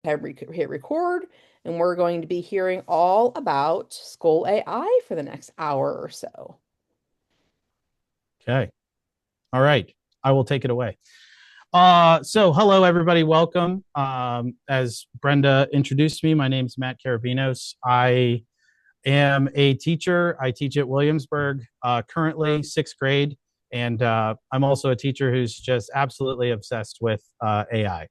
Hit record, and we're going to be hearing all about School AI for the next hour or so. Okay. All right. I will take it away. So hello everybody. Welcome. As Brenda introduced me, my name is Matt Carabinos. I am a teacher. I teach at Williamsburg, currently sixth grade, and I'm also a teacher who's just absolutely obsessed with AI.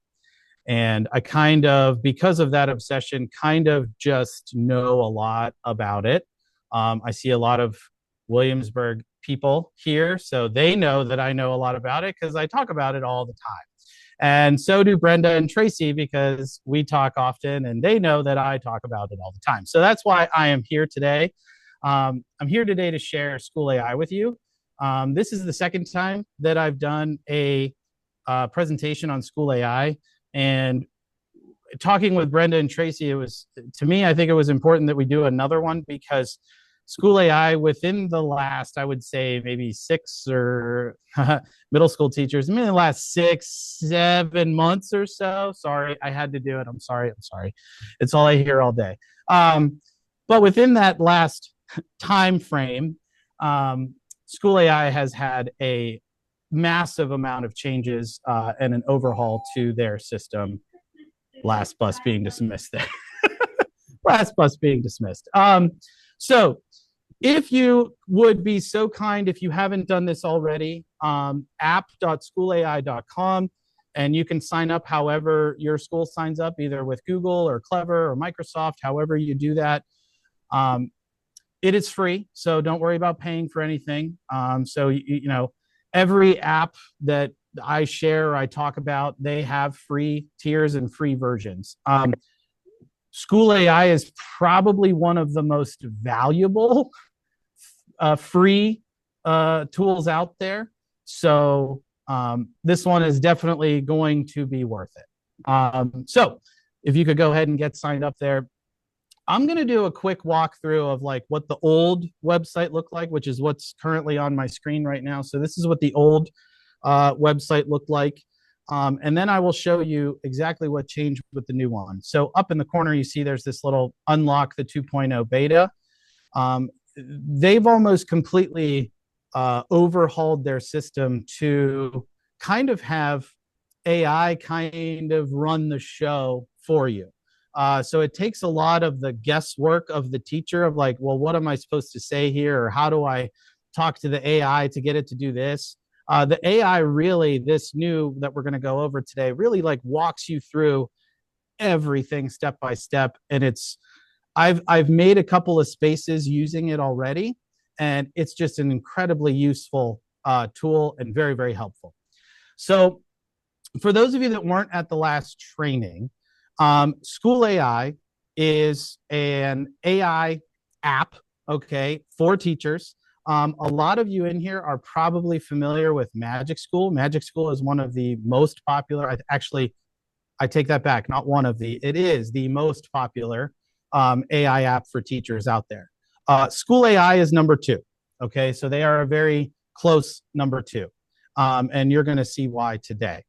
And I kind of, because of that obsession, kind of just know a lot about it. I see a lot of Williamsburg people here, so they know that I know a lot about it because I talk about it all the time. And so do Brenda and Tracy because we talk often and they know that I talk about it all the time. So that's why I am here today. I'm here today to share School AI with you. This is the second time that I've done a presentation on School AI. And talking with Brenda and Tracy, it was, to me, I think it was important that we do another one because School AI within the last, I would say maybe six or middle school teachers, maybe the last 6-7 months or so. Sorry, I had to do it. I'm sorry. It's all I hear all day. But within that last time frame, School AI has had a massive amount of changes and an overhaul to their system. Last bus being dismissed there. Last bus being dismissed. So if you would be so kind, if you haven't done this already, app.schoolai.com, and you can sign up however your school signs up, either with Google or Clever or Microsoft, however you do that. It is free, so don't worry about paying for anything. So, every app that I share, I talk about, they have free tiers and free versions. School AI is probably one of the most valuable free tools out there. So this one is definitely going to be worth it. So if you could go ahead and get signed up there. I'm going to do a quick walkthrough of like what the old website looked like, which is what's currently on my screen right now. So this is what the old website looked like. And then I will show you exactly what changed with the new one. So up in the corner, you see there's this little unlock the 2.0 beta. They've almost completely overhauled their system to kind of have AI kind of run the show for you. So it takes a lot of the guesswork of the teacher of like, well, what am I supposed to say here? Or how do I talk to the AI to get it to do this? The AI really, this new that we're going to go over today, really like walks you through everything step by step. And I've made a couple of spaces using it already, and it's just an incredibly useful tool and very, very helpful. So for those of you that weren't at the last training, School AI is an AI app, okay, for teachers. A lot of you in here are probably familiar with Magic School. Magic School is one of the most popular. Actually, I take that back. Not one of the. It is the most popular AI app for teachers out there. School AI is number two. Okay, so they are a very close number two, and you're going to see why today.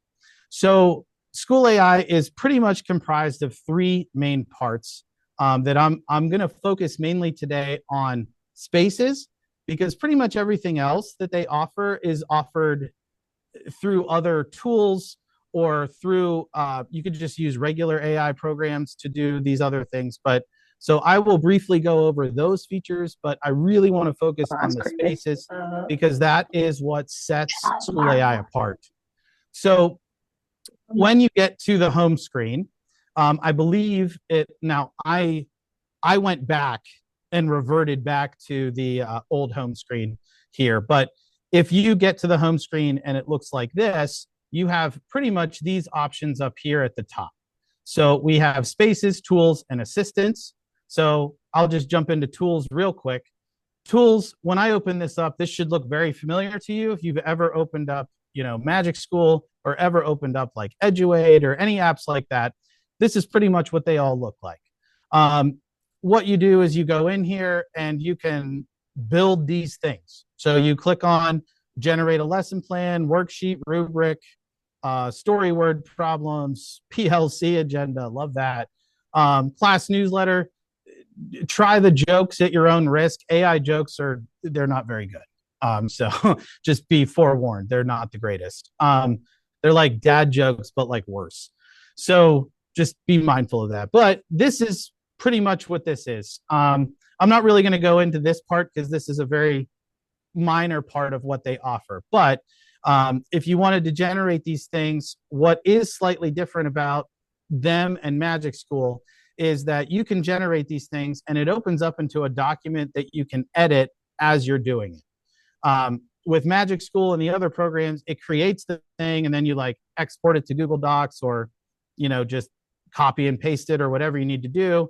So School AI is pretty much comprised of three main parts that I'm going to focus mainly today on Spaces, because pretty much everything else that they offer is offered through other tools or through you could just use regular AI programs to do these other things. But so I will briefly go over those features, but I really want to focus on the Spaces because that is what sets School AI apart. So when you get to the home screen, I believe it now. I went back and reverted back to the old home screen here, but if you get to the home screen and it looks like this, you have pretty much these options up here at the top. So we have Spaces, Tools, and Assistants. So I'll just jump into Tools real quick. Tools, when I open this up, this should look very familiar to you if you've ever opened up, Magic School or ever opened up like Eduate or any apps like that. This is pretty much what they all look like. What you do is you go in here and you can build these things. So you click on generate a lesson plan, worksheet, rubric, story word problems, PLC agenda, love that. Class newsletter, try the jokes at your own risk. AI jokes they're not very good. So just be forewarned, they're not the greatest. They're like dad jokes, but like worse. So just be mindful of that. But this is pretty much what this is. I'm not really going to go into this part because this is a very minor part of what they offer. But if you wanted to generate these things, what is slightly different about them and Magic School is that you can generate these things and it opens up into a document that you can edit as you're doing it. With Magic School and the other programs, it creates the thing and then you like export it to Google Docs or, just copy and paste it or whatever you need to do.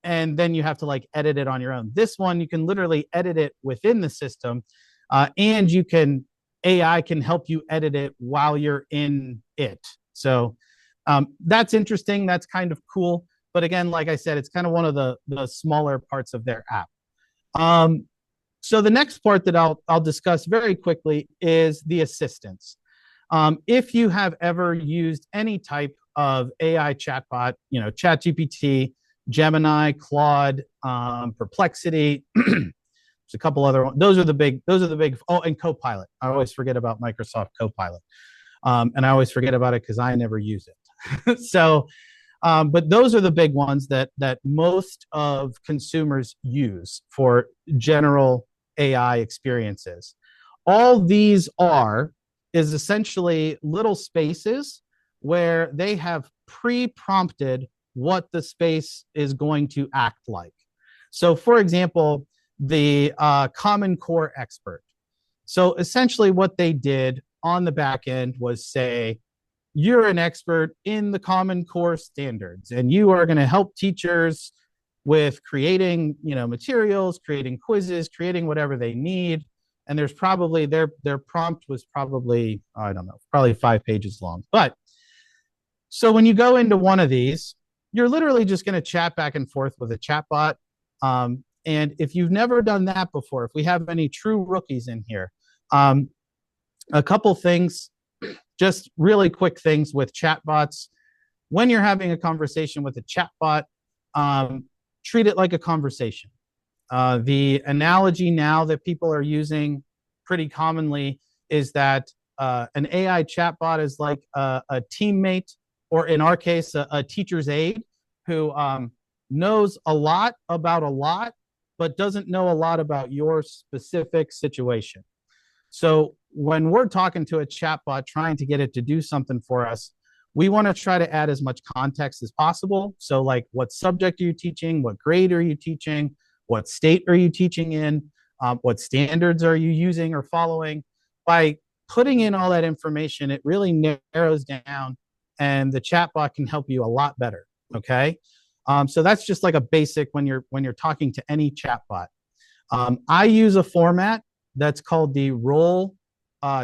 And then you have to like edit it on your own. This one, you can literally edit it within the system and AI can help you edit it while you're in it. So that's interesting. That's kind of cool. But again, like I said, it's kind of one of the smaller parts of their app. So the next part that I'll discuss very quickly is the assistants. If you have ever used any type of AI chatbot, ChatGPT, Gemini, Claude, Perplexity, there's a couple other ones. Those are the big. Oh, and Copilot. I always forget about Microsoft Copilot, and I always forget about it because I never use it. So, but those are the big ones that most of consumers use for general AI experiences. All these is essentially little spaces where they have pre-prompted what the space is going to act like. So, for example, the Common Core expert. So essentially what they did on the back end was say, you're an expert in the Common Core standards, and you are going to help teachers with creating, materials, creating quizzes, creating whatever they need. And there's probably their prompt was probably, I don't know, probably 5 pages long. But so when you go into one of these, you're literally just going to chat back and forth with a chatbot. And if you've never done that before, if we have any true rookies in here, a couple things, just really quick things with chatbots. When you're having a conversation with a chatbot, treat it like a conversation. The analogy now that people are using pretty commonly is that an AI chatbot is like a teammate, or in our case, a teacher's aide who knows a lot about a lot, but doesn't know a lot about your specific situation. So when we're talking to a chatbot trying to get it to do something for us, we want to try to add as much context as possible. So like, what subject are you teaching? What grade are you teaching? What state are you teaching in? What standards are you using or following? By putting in all that information, it really narrows down and the chatbot can help you a lot better, okay? So that's just like a basic when you're talking to any chatbot. I use a format that's called the role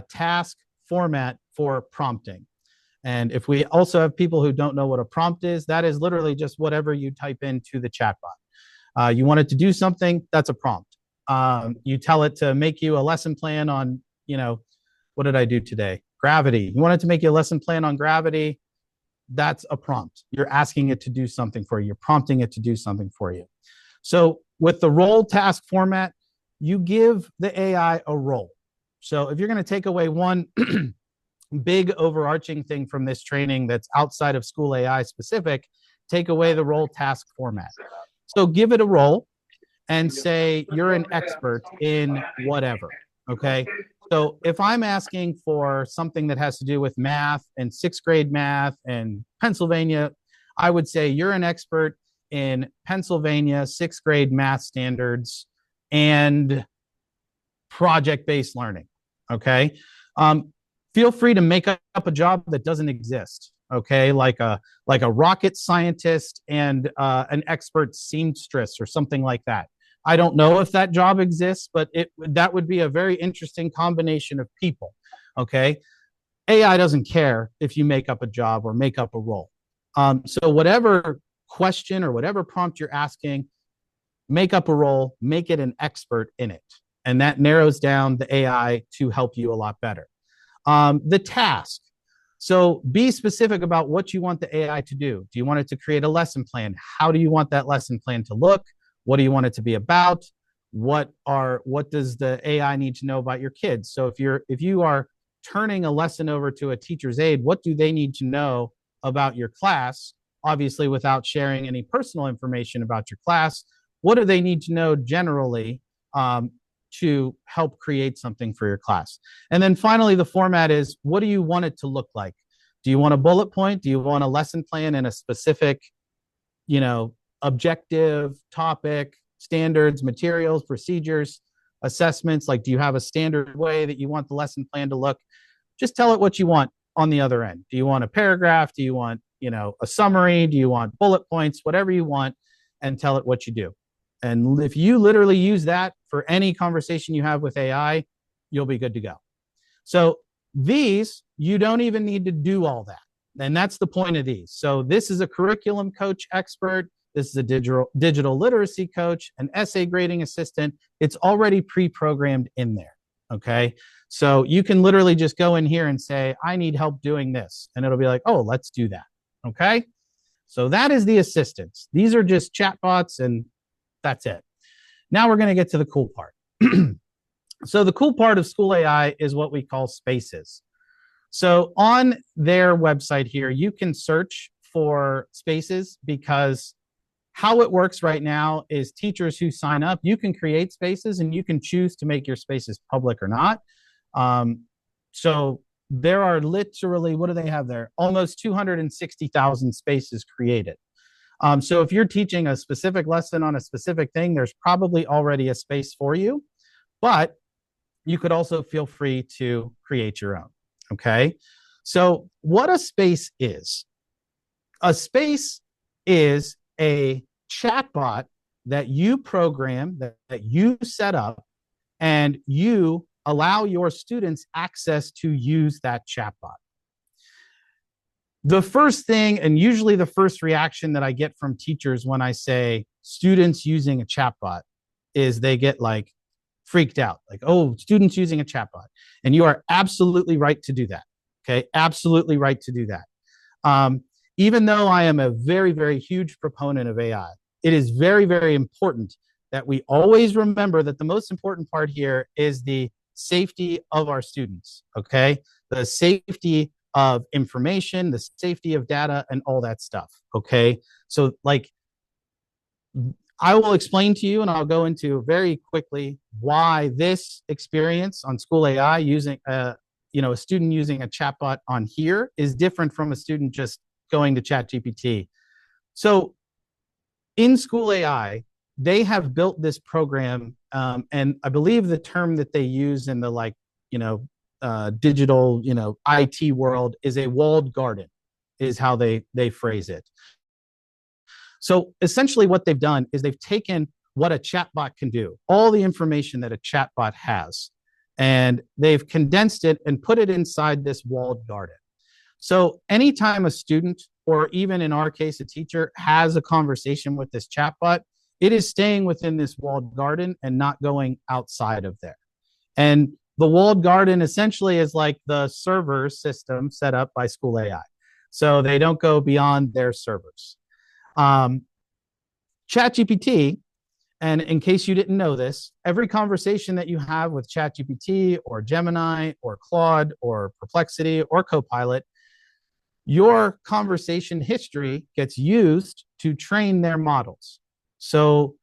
task format for prompting. And if we also have people who don't know what a prompt is, that is literally just whatever you type into the chatbot. You want it to do something, that's a prompt. You tell it to make you a lesson plan on, what did I do today? Gravity. You want it to make you a lesson plan on gravity, that's a prompt. You're asking it to do something for you. You're prompting it to do something for you. So with the role task format, you give the AI a role. So if you're going to take away one big overarching thing from this training that's outside of School AI specific, take away the role task format. So give it a role and say you're an expert in whatever, okay? So if I'm asking for something that has to do with math and 6th grade math and Pennsylvania, I would say you're an expert in Pennsylvania 6th grade math standards and project-based learning, okay? Feel free to make up a job that doesn't exist, okay? Like a rocket scientist and an expert seamstress or something like that. I don't know if that job exists, but that would be a very interesting combination of people, okay? AI doesn't care if you make up a job or make up a role. So whatever question or whatever prompt you're asking, make up a role, make it an expert in it. And that narrows down the AI to help you a lot better. The task. So be specific about what you want the AI to do. Do you want it to create a lesson plan? How do you want that lesson plan to look? What do you want it to be about? What does the AI need to know about your kids? So if you are turning a lesson over to a teacher's aide, what do they need to know about your class? Obviously, without sharing any personal information about your class, what do they need to know generally to help create something for your class? And then finally, the format is, what do you want it to look like? Do you want a bullet point? Do you want a lesson plan and a specific, objective, topic, standards, materials, procedures, assessments? Like, do you have a standard way that you want the lesson plan to look? Just tell it what you want on the other end. Do you want a paragraph? Do you want, a summary? Do you want bullet points? Whatever you want, and tell it what you do. And if you literally use that for any conversation you have with AI, you'll be good to go. So these, you don't even need to do all that. And that's the point of these. So this is a curriculum coach expert. This is a digital literacy coach, an essay grading assistant. It's already pre-programmed in there. Okay. So you can literally just go in here and say, I need help doing this. And it'll be like, oh, let's do that. Okay. So that is the assistants. These are just chatbots, and that's it. Now we're going to get to the cool part. So the cool part of School AI is what we call spaces. So on their website here, you can search for spaces, because how it works right now is teachers who sign up, you can create spaces and you can choose to make your spaces public or not. So there are literally, what do they have there? Almost 260,000 spaces created. So if you're teaching a specific lesson on a specific thing, there's probably already a space for you, but you could also feel free to create your own. Okay. So what a space is a chatbot that you program, that you set up, and you allow your students access to use that chatbot. The first thing, and usually the first reaction that I get from teachers when I say students using a chatbot, is they get like freaked out, like, oh, students using a chatbot. And you are absolutely right to do that. Okay. Absolutely right to do that. Even though I am a very, very huge proponent of AI, it is very, very important that we always remember that the most important part here is the safety of our students. Okay. The safety of information, the safety of data, and all that stuff. Okay. So like, I will explain to you, and I'll go into very quickly why this experience on School AI using a student using a chatbot on here is different from a student just going to ChatGPT. So in School AI, they have built this program, and I believe the term that they use in the digital IT world is a walled garden, is how they phrase it. So essentially what they've done is they've taken what a chatbot can do, all the information that a chatbot has, and they've condensed it and put it inside this walled garden. So anytime a student, or even in our case, a teacher, has a conversation with this chatbot, it is staying within this walled garden and not going outside of there. And the walled garden essentially is like the server system set up by School AI. So they don't go beyond their servers. ChatGPT, and in case you didn't know this, every conversation that you have with ChatGPT or Gemini or Claude or Perplexity or Copilot, your conversation history gets used to train their models. So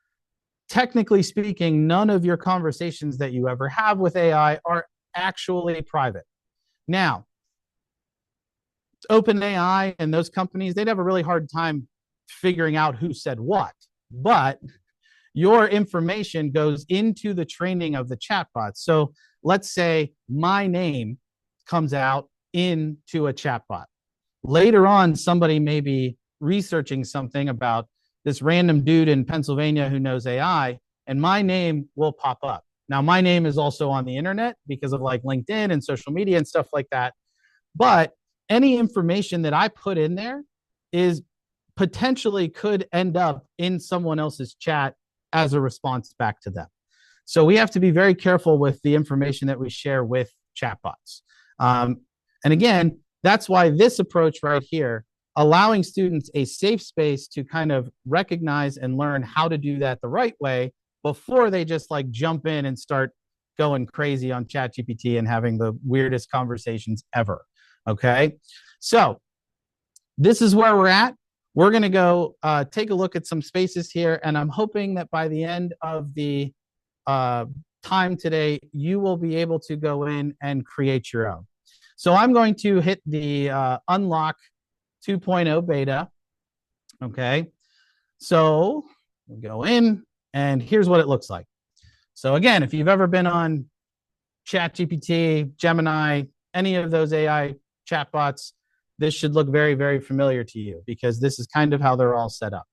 technically speaking, none of your conversations that you ever have with AI are actually private. Now, OpenAI and those companies, they'd have a really hard time figuring out who said what, but your information goes into the training of the chatbot. So let's say my name comes out into a chatbot. Later on, somebody may be researching something about this random dude in Pennsylvania who knows AI, and my name will pop up. Now, my name is also on the internet because of like LinkedIn and social media and stuff like that. But any information that I put in there is potentially could end up in someone else's chat as a response back to them. So we have to be very careful with the information that we share with chatbots. And again, That's why this approach right here, allowing students a safe space to kind of recognize and learn how to do that the right way before they just like jump in and start going crazy on ChatGPT and having the weirdest conversations ever. Okay. So this is where we're at. We're going to go take a look at some spaces here. And I'm hoping that by the end of the uh, time today, you will be able to go in and create your own. So I'm going to hit the unlock 2.0 beta. Okay. So we'll go in and here's what it looks like. So again, if you've ever been on ChatGPT, Gemini, any of those AI chatbots, this should look very, very familiar to you because this is kind of how they're all set up.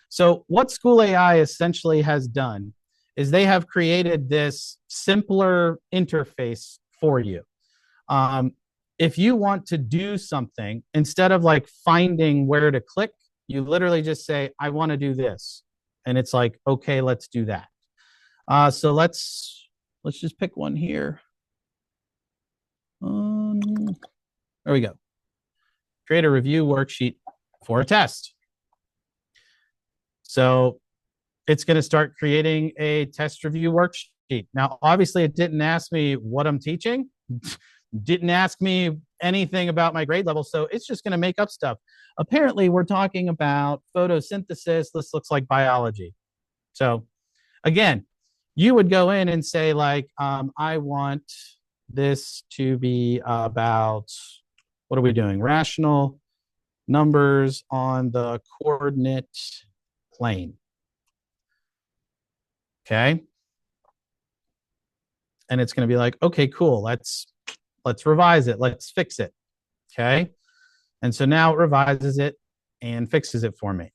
So what School AI essentially has done is they have created this simpler interface for you. If you want to do something, instead of like finding where to click, you literally just say, I want to do this. And it's like, okay, let's do that. So let's just pick one here. There we go. Create a review worksheet for a test. So it's going to start creating a test review worksheet. Now, obviously, it didn't ask me what I'm teaching, didn't ask me anything about my grade level. So it's just going to make up stuff. Apparently, we're talking about photosynthesis. This looks like biology. So again, you would go in and say like, I want this to be about, what are we doing? Rational numbers on the coordinate plane. Okay. And it's going to be like, okay, cool. Let's revise it. Let's fix it. Okay. And so now it revises it and fixes it for me.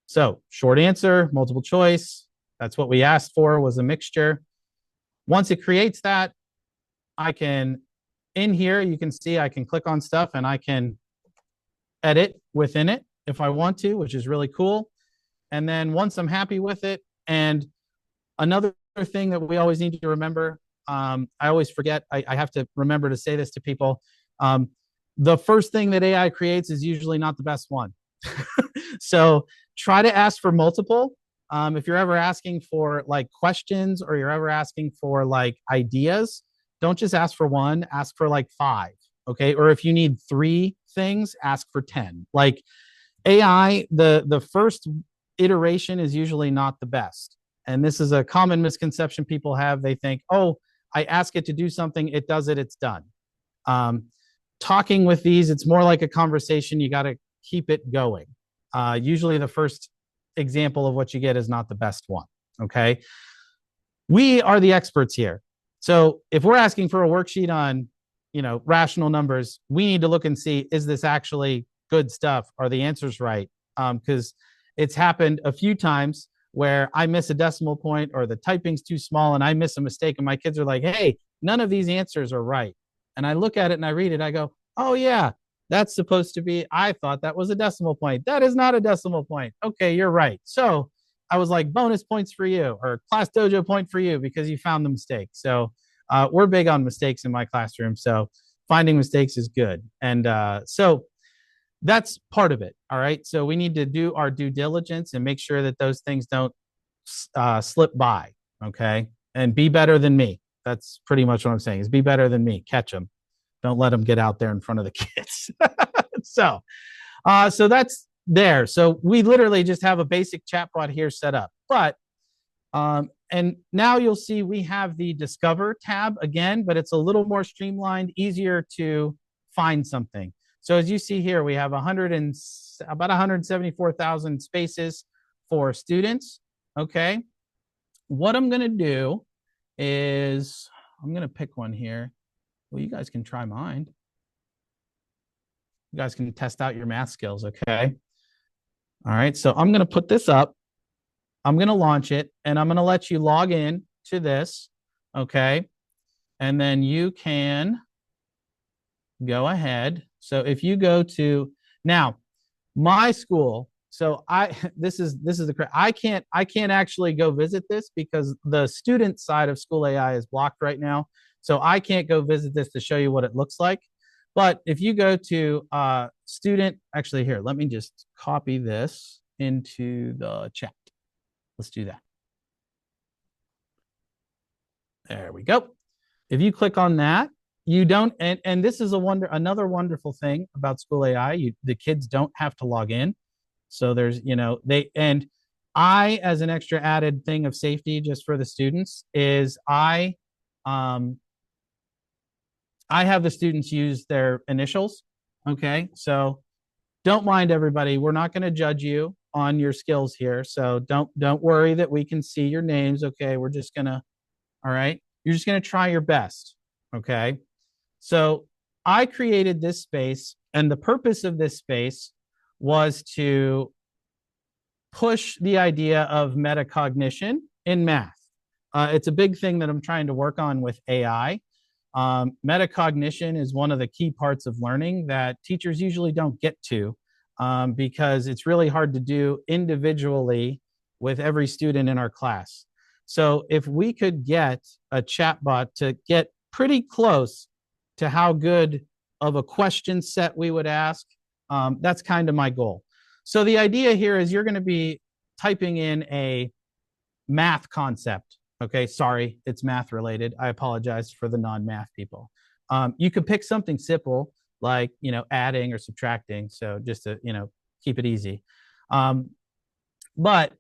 So short answer, multiple choice. That's what we asked for, was a mixture. Once it creates that, I can, in here, you can see I can click on stuff and I can edit within it if I want to, which is really cool. And then once I'm happy with it, and another thing that we always need to remember, I always forget, I have to remember to say this to people. The first thing that AI creates is usually not the best one. So try to ask for multiple. If you're ever asking for like questions or you're ever asking for like ideas, don't just ask for one, ask for like 5. Okay. Or if you need 3 things, ask for 10. Like AI, the first iteration is usually not the best. And this is a common misconception people have. They think, oh, I ask it to do something, it does it, it's done. Talking with these, it's more like a conversation. You got to keep it going. Usually the first example of what you get is not the best one. Okay. We are the experts here. So if we're asking for a worksheet on, rational numbers, we need to look and see, is this actually good stuff? Are the answers right? Because it's happened a few times where I miss a decimal point or the typing's too small and I miss a mistake and my kids are like, hey, none of these answers are right. And I look at it and I read it, I go, oh yeah, that's supposed to be, I thought that was a decimal point. That is not a decimal point. Okay, you're right. So I was like, bonus points for you or Class Dojo point for you because you found the mistake. So we're big on mistakes in my classroom. So finding mistakes is good. And so that's part of it. All right. So we need to do our due diligence and make sure that those things don't slip by. Okay. And be better than me. That's pretty much what I'm saying is be better than me. Catch them. Don't let them get out there in front of the kids. So that's there. So we literally just have a basic chatbot here set up. But and now you'll see we have the Discover tab again, but it's a little more streamlined, easier to find something. So as you see here, we have about 174,000 spaces for students. Okay. What I'm going to do is I'm going to pick one here. Well, you guys can try mine. You guys can test out your math skills. Okay. All right. So I'm going to put this up. I'm going to launch it and I'm going to let you log in to this. Okay. And then you can go ahead. So if you go to now my school, so this is the I can't actually go visit this because the student side of School AI is blocked right now. So I can't go visit this to show you what it looks like. But if you go to student, actually here, let me just copy this into the chat. Let's do that. There we go. If you click on that, you don't, and this is another wonderful thing about School AI. The kids don't have to log in. So there's, and I, as an extra added thing of safety just for the students, is I have the students use their initials. Okay. So don't mind everybody. We're not going to judge you on your skills here. So don't worry that we can see your names. Okay. We're just going to, all right. You're just going to try your best. Okay. So I created this space, and the purpose of this space was to push the idea of metacognition in math. It's a big thing that I'm trying to work on with AI. Metacognition is one of the key parts of learning that teachers usually don't get to because it's really hard to do individually with every student in our class. So if we could get a chatbot to get pretty close to how good of a question set we would ask, that's kind of my goal. So the idea here is you're going to be typing in a math concept. Okay, sorry, it's math related. I apologize for the non-math people. You could pick something simple like, adding or subtracting. So just to, keep it easy. But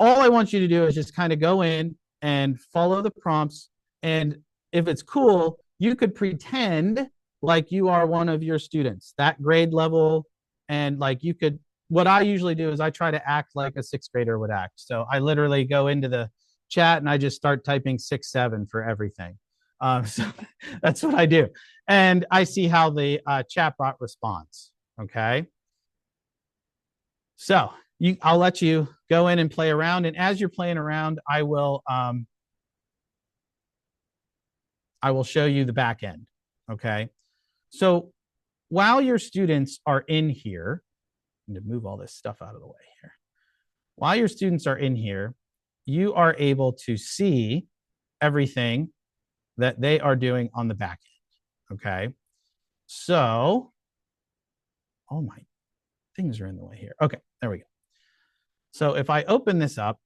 all I want you to do is just kind of go in and follow the prompts. And if it's cool, you could pretend like you are one of your students, that grade level. And like what I usually do is I try to act like a sixth grader would act. So I literally go into the chat and I just start typing 6, 7 for everything. So that's what I do. And I see how the chatbot responds. Okay. So I'll let you go in and play around. And as you're playing around, I will show you the back end. Okay. So while your students are in here, I'm going to move all this stuff out of the way here. While your students are in here, you are able to see everything that they are doing on the back end. Okay. So, oh, my things are in the way here. Okay. There we go. So if I open this up,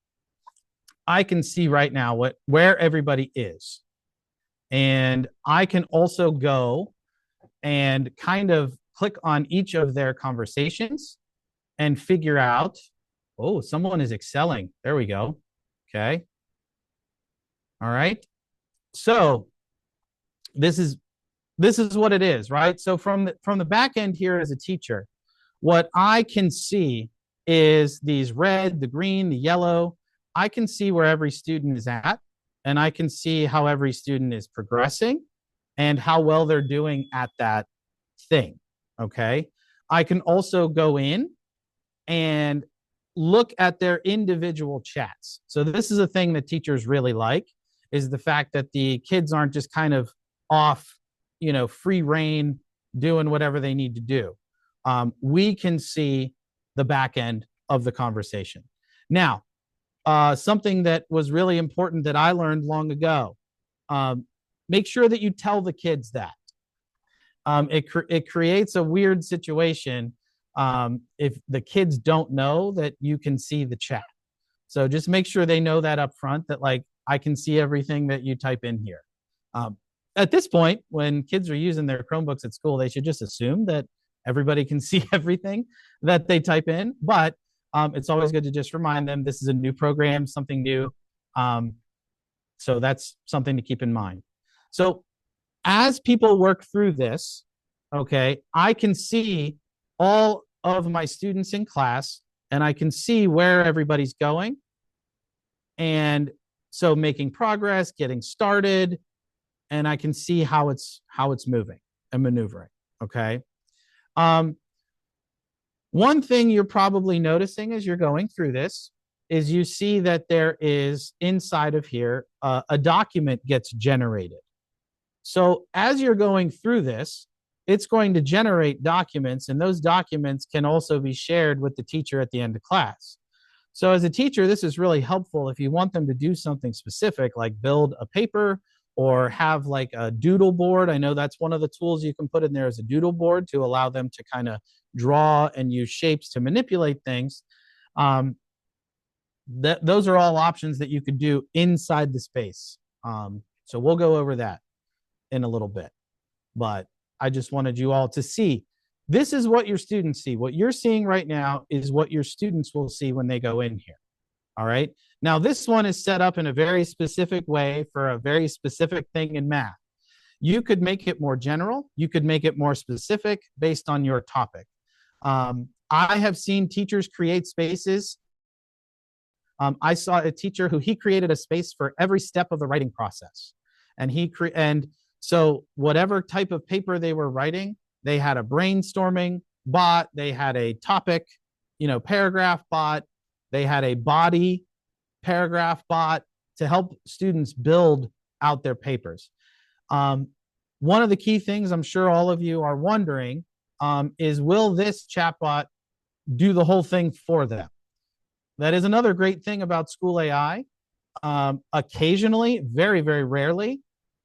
I can see right now where everybody is. And I can also go and kind of click on each of their conversations and figure out, oh, someone is excelling. There we go. Okay. All right. So this is what it is, right? So from the back end here as a teacher, what I can see is these red, the green, the yellow. I can see where every student is at, and I can see how every student is progressing and how well they're doing at that thing. Okay. I can also go in and look at their individual chats. So this is a thing that teachers really like, is the fact that the kids aren't just kind of off, free reign, doing whatever they need to do. We can see the back end of the conversation. Now, something that was really important that I learned long ago, make sure that you tell the kids that. It creates a weird situation if the kids don't know that you can see the chat. So just make sure they know that up front, that like, I can see everything that you type in here. At this point, when kids are using their Chromebooks at school, they should just assume that everybody can see everything that they type in. But it's always good to just remind them this is a new program, something new. So that's something to keep in mind. So as people work through this, okay, I can see all of my students in class, and I can see where everybody's going. And so making progress, getting started, and I can see how it's moving and maneuvering. Okay. One thing you're probably noticing as you're going through this is you see that there is inside of here a document gets generated. So as you're going through this, it's going to generate documents, and those documents can also be shared with the teacher at the end of class. So as a teacher, this is really helpful if you want them to do something specific, like build a paper or have like a doodle board. I know that's one of the tools you can put in there, is a doodle board to allow them to kind of draw and use shapes to manipulate things. Um, those are all options that you could do inside the space. So we'll go over that in a little bit. But I just wanted you all to see, this is what your students see. What you're seeing right now is what your students will see when they go in here. All right. Now, this one is set up in a very specific way for a very specific thing in math. You could make it more general. You could make it more specific based on your topic. I have seen teachers create spaces. I saw a teacher who he created a space for every step of the writing process. And so whatever type of paper they were writing, they had a brainstorming bot, they had a topic, paragraph bot, they had a body paragraph bot to help students build out their papers. One of the key things I'm sure all of you are wondering is, will this chatbot do the whole thing for them? That is another great thing about School AI. Occasionally, very, very rarely,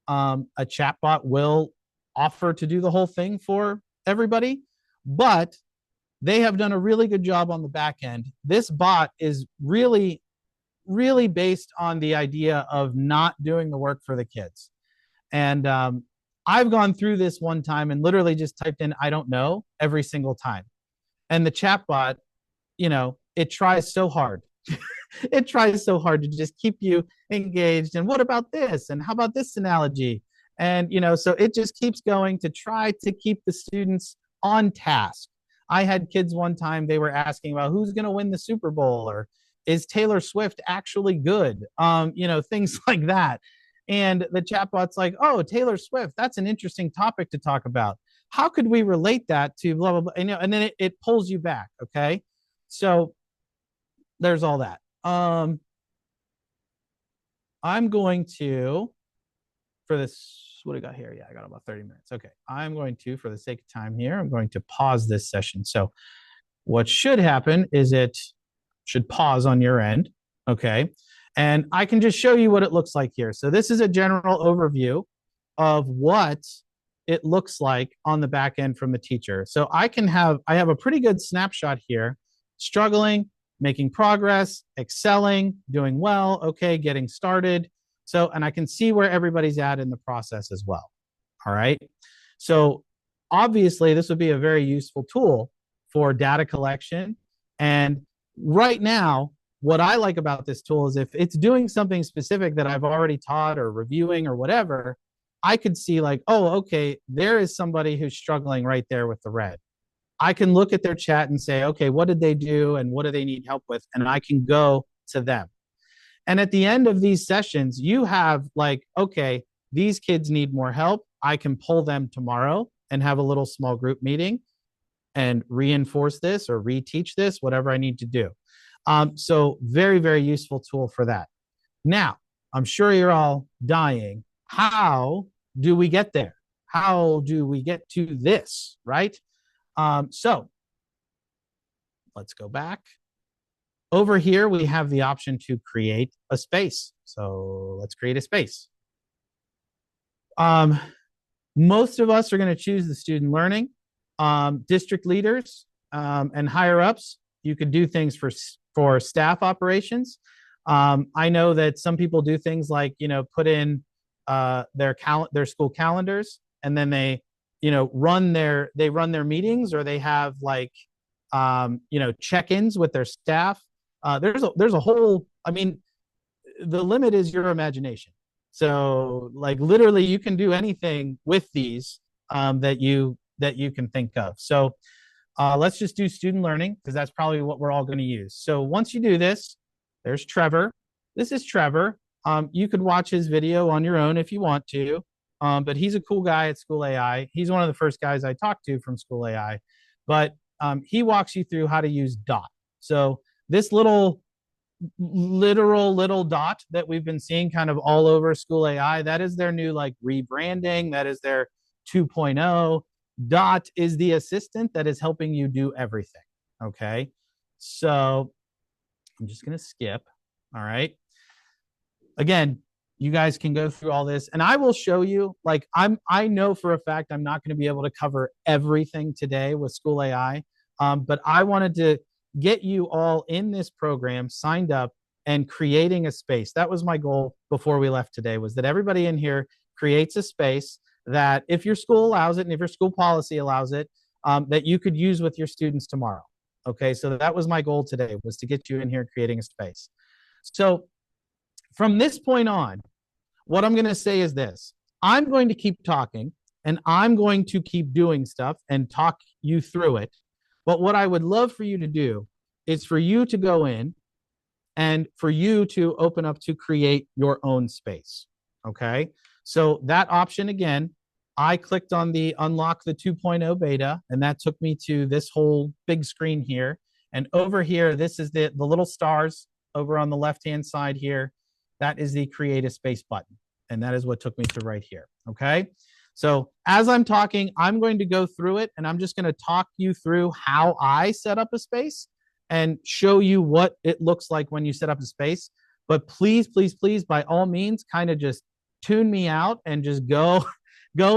a chatbot will offer to do the whole thing for everybody, but they have done a really good job on the back end. This bot is really, really based on the idea of not doing the work for the kids. And I've gone through this one time and literally just typed in, I don't know, every single time. And the chatbot, it tries so hard. It tries so hard to just keep you engaged. And what about this? And how about this analogy? And, so it just keeps going to try to keep the students on task. I had kids one time, they were asking about who's going to win the Super Bowl, or is Taylor Swift actually good? Things like that. And the chatbot's like, oh, Taylor Swift, that's an interesting topic to talk about. How could we relate that to blah, blah, blah? And then it pulls you back. Okay. So there's all that. I'm going to, for this, what do I got here? Yeah, I got about 30 minutes. Okay. I'm going to, for the sake of time here, I'm going to pause this session. So what should happen is it should pause on your end. Okay. And I can just show you what it looks like here. So this is a general overview of what it looks like on the back end from the teacher. So I have a pretty good snapshot here: struggling, making progress, excelling, doing well, okay, getting started. So, and I can see where everybody's at in the process as well. All right. So obviously this would be a very useful tool for data collection. And right now, what I like about this tool is if it's doing something specific that I've already taught or reviewing or whatever, I could see like, oh, okay, there is somebody who's struggling right there with the red. I can look at their chat and say, okay, what did they do and what do they need help with? And I can go to them. And at the end of these sessions, you have like, okay, these kids need more help. I can pull them tomorrow and have a little small group meeting and reinforce this or reteach this, whatever I need to do. So very, very useful tool for that. Now, I'm sure you're all dying. How do we get there? How do we get to this, right? So let's go back. Over here, we have the option to create a space. So let's create a space. Most of us are going to choose the student learning. District leaders and higher ups, you could do things for staff operations. I know that some people do things like, put in their school calendars, and then they run their meetings, or they have like check-ins with their staff. There's a whole, the limit is your imagination. So like literally you can do anything with these that you can think of. So let's just do student learning, because that's probably what we're all going to use. So once you do this, there's Trevor. This is Trevor. You could watch his video on your own if you want to, but he's a cool guy at School AI. He's one of the first guys I talked to from School AI, but he walks you through how to use dot. So this little dot that we've been seeing kind of all over School AI, that is their new like rebranding. That is their 2.0. Dot is the assistant that is helping you do everything. Okay. So I'm just going to skip. All right. Again, you guys can go through all this and I will show you, like, I know for a fact I'm not going to be able to cover everything today with School AI. But I wanted to get you all in this program signed up and creating a space. That was my goal before we left today, was that everybody in here creates a space that, if your school allows it and if your school policy allows it, that you could use with your students tomorrow. Okay, so that was my goal today, was to get you in here creating a space. So from this point on, what I'm going to say is this: I'm going to keep talking and I'm going to keep doing stuff and talk you through it. But what I would love for you to do is for you to go in and for you to open up to create your own space. Okay. So that option again, I clicked on the unlock the 2.0 beta, and that took me to this whole big screen here. And over here, this is the little stars over on the left-hand side here. That is the create a space button. And that is what took me to right here. Okay. So as I'm talking, I'm going to go through it and I'm just going to talk you through how I set up a space and show you what it looks like when you set up a space. But please, please, please, by all means, kind of just tune me out and just go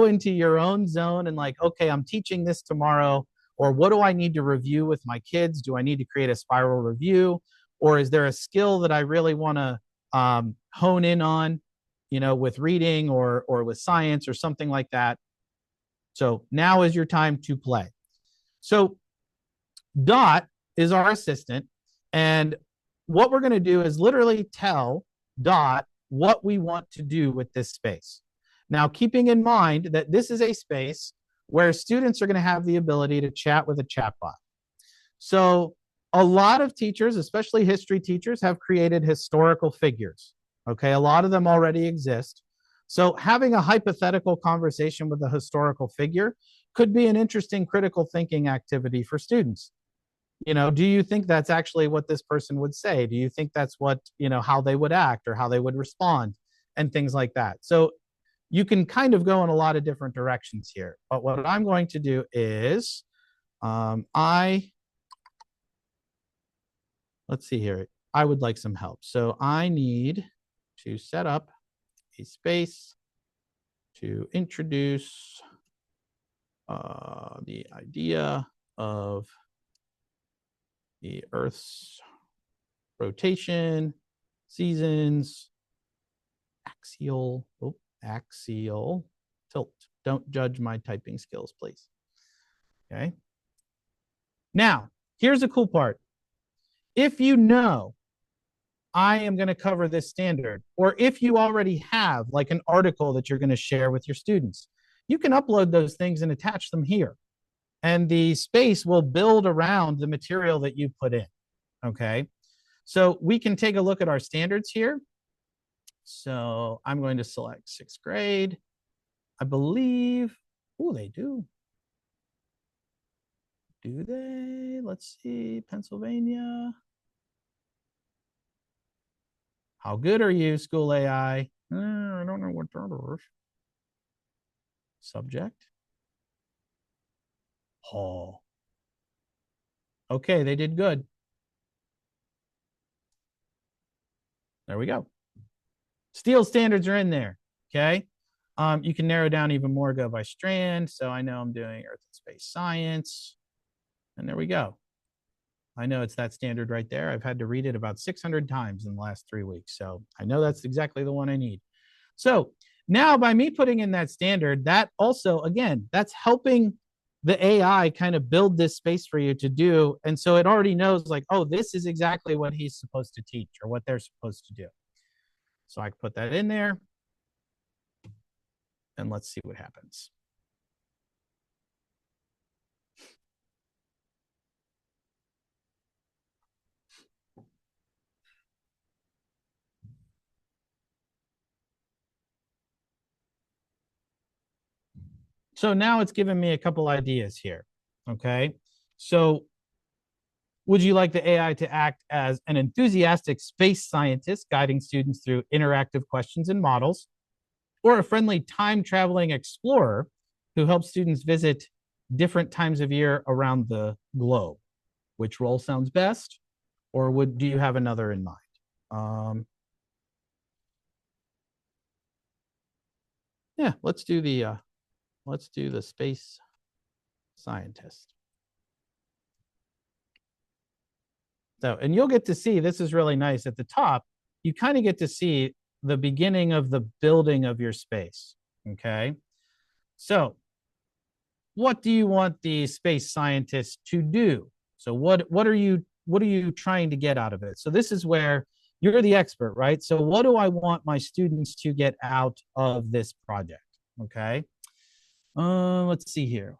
into your own zone and like, okay, I'm teaching this tomorrow, or what do I need to review with my kids? Do I need to create a spiral review? Or is there a skill that I really want to hone in on, with reading or with science or something like that? So now is your time to play. So Dot is our assistant, and what we're going to do is literally tell Dot what we want to do with this space. Now, keeping in mind that this is a space where students are going to have the ability to chat with a chatbot. So a lot of teachers, especially history teachers, have created historical figures. Okay, a lot of them already exist. So having a hypothetical conversation with a historical figure could be an interesting critical thinking activity for students. Do you think that's actually what this person would say? Do you think that's what, how they would act or how they would respond and things like that? So you can kind of go in a lot of different directions here. But what I'm going to do is let's see here. I would like some help. So I need to set up a space to introduce the idea of the Earth's rotation, seasons, axial tilt. Don't judge my typing skills, please. Okay. Now, here's the cool part. If you know I am going to cover this standard, or if you already have like an article that you're going to share with your students, you can upload those things and attach them here. And the space will build around the material that you put in. Okay. So we can take a look at our standards here. So I'm going to select 6th grade. I believe, they do. Do they? Let's see, Pennsylvania. How good are you, School AI? I don't know what that is. Subject. Oh. Okay, they did good. There we go. Steel standards are in there, okay? You can narrow down even more, go by strand. So I know I'm doing Earth and Space Science. And there we go. I know it's that standard right there. I've had to read it about 600 times in the last 3 weeks. So I know that's exactly the one I need. So now by me putting in that standard, that also, again, that's helping the AI kind of build this space for you to do. And so it already knows like, oh, this is exactly what he's supposed to teach or what they're supposed to do. So I can put that in there. And let's see what happens. So now it's given me a couple ideas here. Okay. So would you like the AI to act as an enthusiastic space scientist guiding students through interactive questions and models, or a friendly time traveling explorer who helps students visit different times of year around the globe? Which role sounds best? Or do you have another in mind? Yeah, let's do the space scientist. So, and you'll get to see, this is really nice at the top, you kind of get to see the beginning of the building of your space. Okay. So, what do you want the space scientist to do? So what are you trying to get out of it? So this is where you're the expert, right? So what do I want my students to get out of this project? Okay. Let's see here.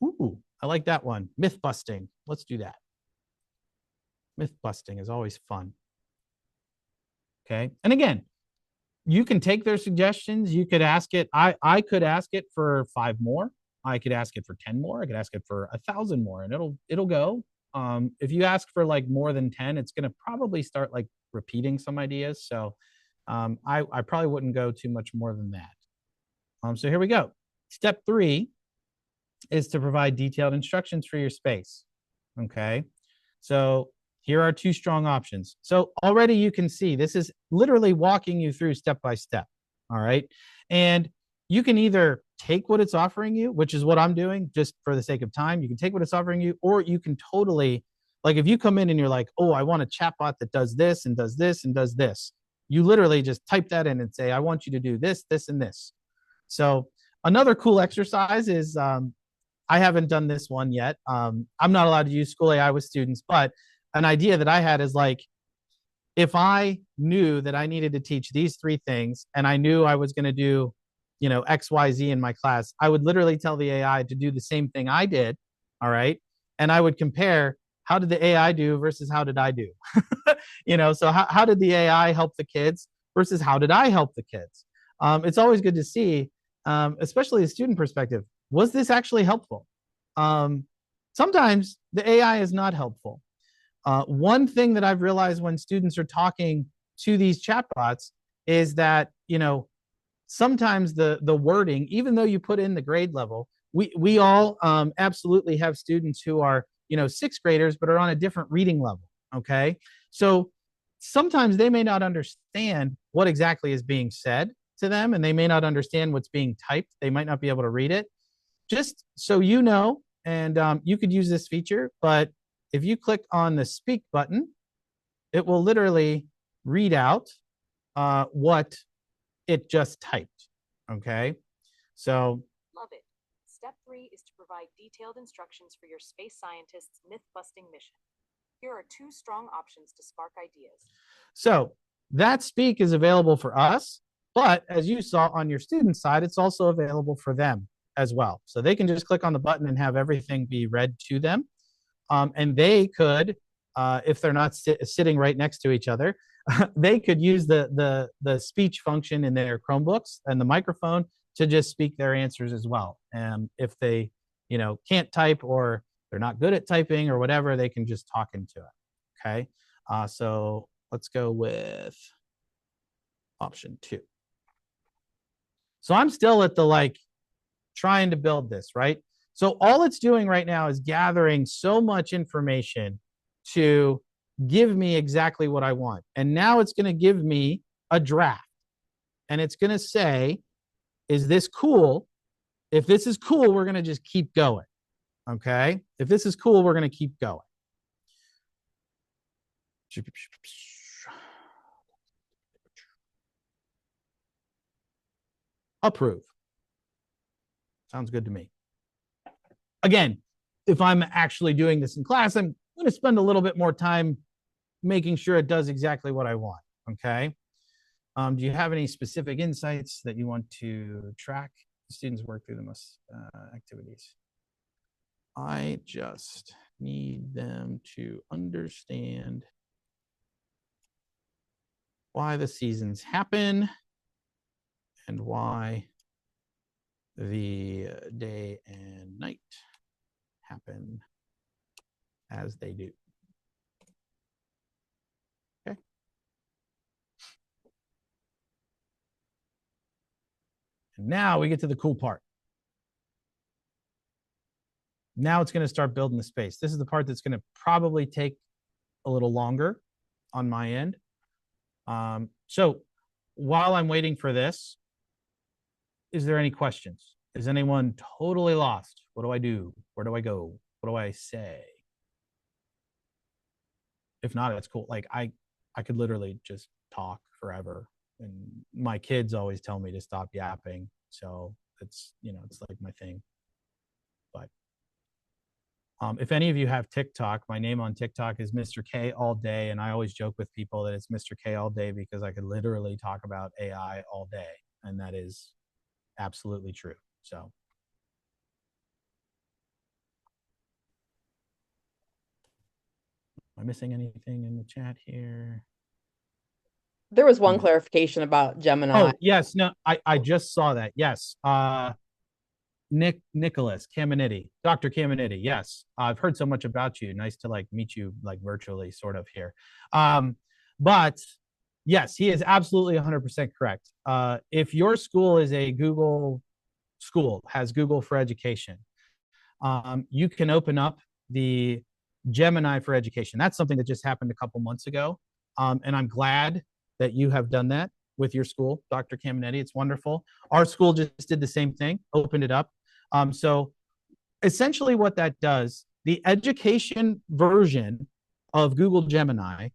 Ooh, I like that one. Myth busting. Let's do that. Myth busting is always fun. Okay. And again, you can take their suggestions. You could ask it. I could ask it for 5 more. I could ask it for 10 more. I could ask it for 1,000 more, and it'll go. If you ask for like more than 10, it's going to probably start like repeating some ideas. So I probably wouldn't go too much more than that. So here we go. Step 3 is to provide detailed instructions for your space. Okay. So here are 2 strong options. So already you can see this is literally walking you through step by step. All right. And you can either take what it's offering you, which is what I'm doing just for the sake of time. You can take what it's offering you, or you can totally, like if you come in and you're like, oh, I want a chatbot that does this and does this and does this, you literally just type that in and say, I want you to do this, this, and this. So another cool exercise is I haven't done this one yet. I'm not allowed to use School AI with students, but an idea that I had is like, if I knew that I needed to teach these 3 things and I knew I was going to do, X, Y, Z in my class, I would literally tell the AI to do the same thing I did. All right. And I would compare, how did the AI do versus how did I do? So how did the AI help the kids versus how did I help the kids? It's always good to see, especially the student perspective. Was this actually helpful? Sometimes the AI is not helpful. One thing that I've realized when students are talking to these chatbots is that, sometimes the wording, even though you put in the grade level, we all absolutely have students who are, 6th graders, but are on a different reading level. Okay. So sometimes they may not understand what exactly is being said to them, and they may not understand what's being typed. They might not be able to read it. Just so you know, and you could use this feature, but if you click on the speak button, it will literally read out what it just typed. Okay. So love it. Step 3 is to provide detailed instructions for your space scientist's myth-busting mission. Here are 2 strong options to spark ideas. So that speak is available for us, but as you saw on your student side, it's also available for them as well. So they can just click on the button and have everything be read to them. And they could, if they're not sitting right next to each other, they could use the speech function in their Chromebooks and the microphone to just speak their answers as well. And if they, can't type or they're not good at typing or whatever, they can just talk into it. Okay. So let's go with option 2. So I'm still at the trying to build this, right? So all it's doing right now is gathering so much information to give me exactly what I want. And now it's going to give me a draft. And it's going to say, is this cool? If this is cool, we're going to just keep going. Okay. If this is cool, we're going to keep going. Approve. Sounds good to me. Again, if I'm actually doing this in class, I'm going to spend a little bit more time making sure it does exactly what I want. Okay. Do you have any specific insights that you want to track the students work through the most activities? I just need them to understand why the seasons happen and why the day and night happen as they do. Okay. And now we get to the cool part. Now it's going to start building the space. This is the part that's going to probably take a little longer on my end. So while I'm waiting for this, is there any questions? Is anyone totally lost? What do I do? Where do I go? What do I say? If not, it's cool. Like I could literally just talk forever. And my kids always tell me to stop yapping. So it's, it's like my thing. But if any of you have TikTok, my name on TikTok is Mr. K all day. And I always joke with people that it's Mr. K all day because I could literally talk about AI all day. And that is absolutely true. So am I missing anything in the chat here? There was one clarification about Gemini. Oh, yes. No, I just saw that. Yes. Nicholas Caminiti, Dr. Caminiti. Yes. I've heard so much about you. Nice to like meet you like virtually sort of here. But yes, he is absolutely 100% correct. If your school is a Google school, has Google for Education, you can open up the Gemini for Education. That's something that just happened a couple months ago. And I'm glad that you have done that with your school, Dr. Caminetti. It's wonderful. Our school just did the same thing, opened it up. So essentially what that does, the education version of Google Gemini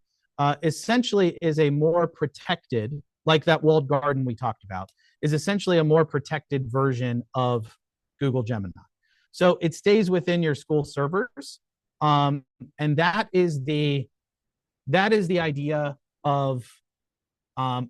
essentially is a more protected, like that walled garden we talked about, is essentially a more protected version of Google Gemini. So it stays within your school servers. And that is the idea of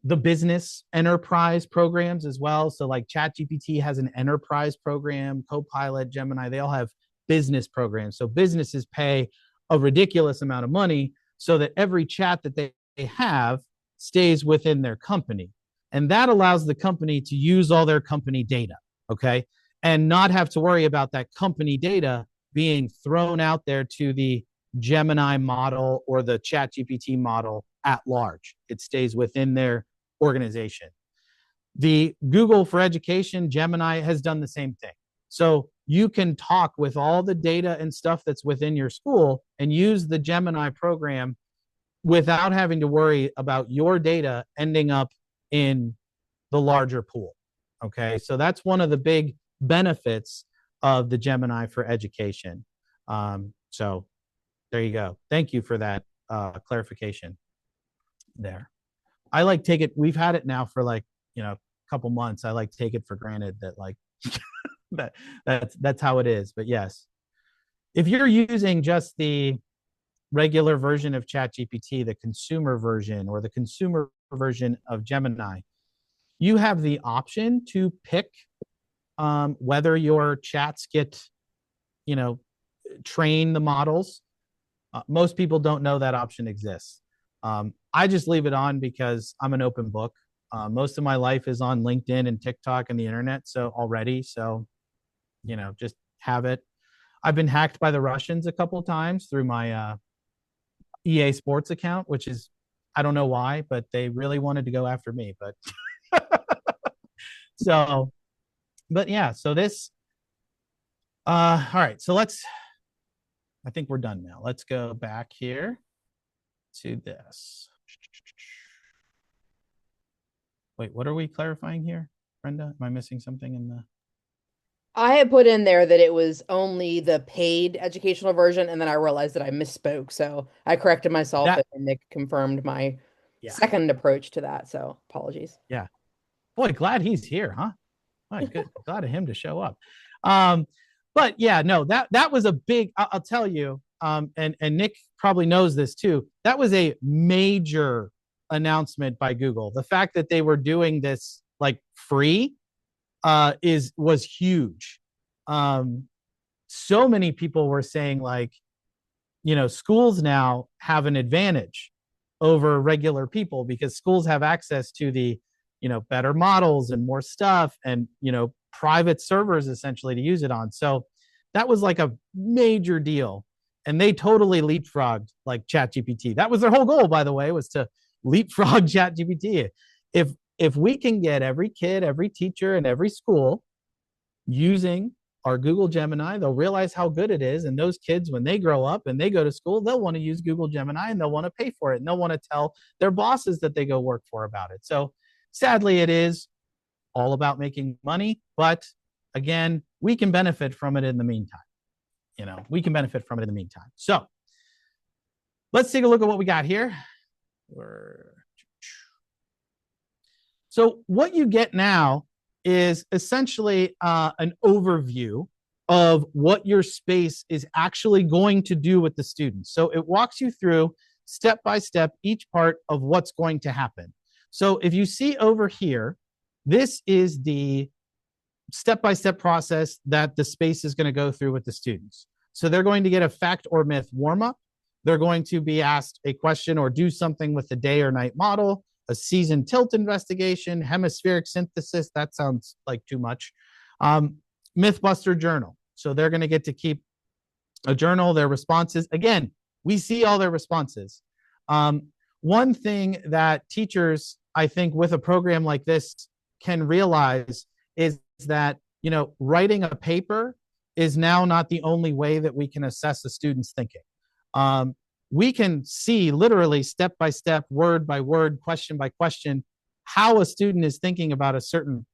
the business enterprise programs as well. So like ChatGPT has an enterprise program, Copilot, Gemini, they all have business programs. So businesses pay a ridiculous amount of money so that every chat that they have stays within their company. And that allows the company to use all their company data, okay? And not have to worry about that company data being thrown out there to the Gemini model or the ChatGPT model at large. It stays within their organization. The Google for Education, Gemini, has done the same thing. So you can talk with all the data and stuff that's within your school and use the Gemini program without having to worry about your data ending up in the larger pool. Okay, so that's one of the big benefits of the Gemini for Education. So there you go. Thank you for that clarification there. I like take it, we've had it now for like, a couple months. I like take it for granted that like that's how it is. But yes, if you're using just the regular version of ChatGPT, the consumer version or the consumer version of Gemini, you have the option to pick whether your chats get, train the models. Most people don't know that option exists. I just leave it on because I'm an open book. Most of my life is on LinkedIn and TikTok and the internet. So already, just have it. I've been hacked by the Russians a couple of times through my EA Sports account, which is, I don't know why, but they really wanted to go after me. But so this, all right. So I think we're done now. Let's go back here to this. Wait, what are we clarifying here, Brenda? Am I missing something in the? I had put in there that it was only the paid educational version, and then I realized that I misspoke. So I corrected myself, and Nick confirmed my second approach to that. So apologies. Yeah. Boy, glad he's here, huh? My good. Glad of him to show up. But yeah, no, that was a big, I'll tell you, and Nick probably knows this too. That was a major announcement by Google. The fact that they were doing this like free was huge. So many people were saying like, schools now have an advantage over regular people because schools have access to the, better models and more stuff and, private servers essentially to use it on. So that was like a major deal. And they totally leapfrogged like ChatGPT. That was their whole goal, by the way, was to leapfrog ChatGPT. If we can get every kid, every teacher, and every school using our Google Gemini. They'll realize how good it is. And those kids, when they grow up and they go to school, they'll want to use Google Gemini and they'll want to pay for it. And they'll want to tell their bosses that they go work for about it. So sadly, it is all about making money. But again, we can benefit from it in the meantime. We can benefit from it in the meantime. So let's take a look at what we got here. So what you get now is essentially an overview of what your space is actually going to do with the students. So it walks you through step by step each part of what's going to happen. So if you see over here, this is the step-by-step process that the space is going to go through with the students. So they're going to get a fact or myth warm-up. They're going to be asked a question or do something with the day or night model, a season tilt investigation, hemispheric synthesis. That sounds like too much. Mythbuster journal. So they're going to get to keep a journal, their responses. Again, we see all their responses. One thing that teachers, I think, with a program like this can realize is that, writing a paper is now not the only way that we can assess a student's thinking. We can see literally step by step, word by word, question by question, how a student is thinking about a certain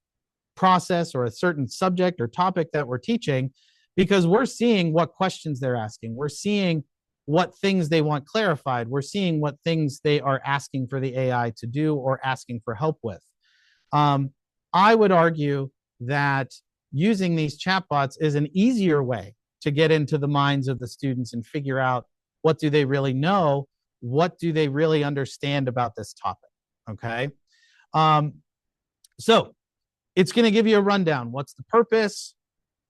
process or a certain subject or topic that we're teaching, because we're seeing what questions they're asking. We're seeing what things they want clarified. We're seeing what things they are asking for the AI to do or asking for help with. I would argue that using these chatbots is an easier way to get into the minds of the students and figure out what do they really know, what do they really understand about this topic, okay? So it's going to give you a rundown. What's the purpose?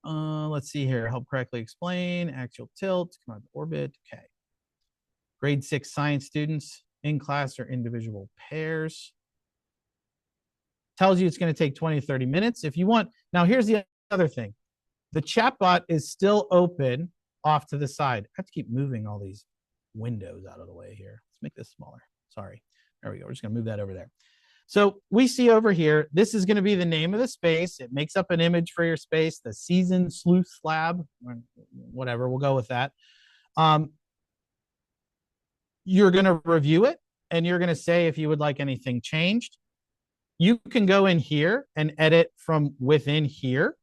Let's see here. Help correctly explain. Axial tilt. Come out of orbit. Okay. Grade 6 science students in class or individual pairs. Tells you it's going to take 20 to 30 minutes. If you want, now here's the other thing. The chatbot is still open off to the side. I have to keep moving all these windows out of the way here. Let's make this smaller. Sorry. There we go. We're just going to move that over there. So we see over here, this is going to be the name of the space. It makes up an image for your space, the seasoned sleuth slab, whatever, we'll go with that. You're going to review it, and you're going to say if you would like anything changed. You can go in here and edit from within here,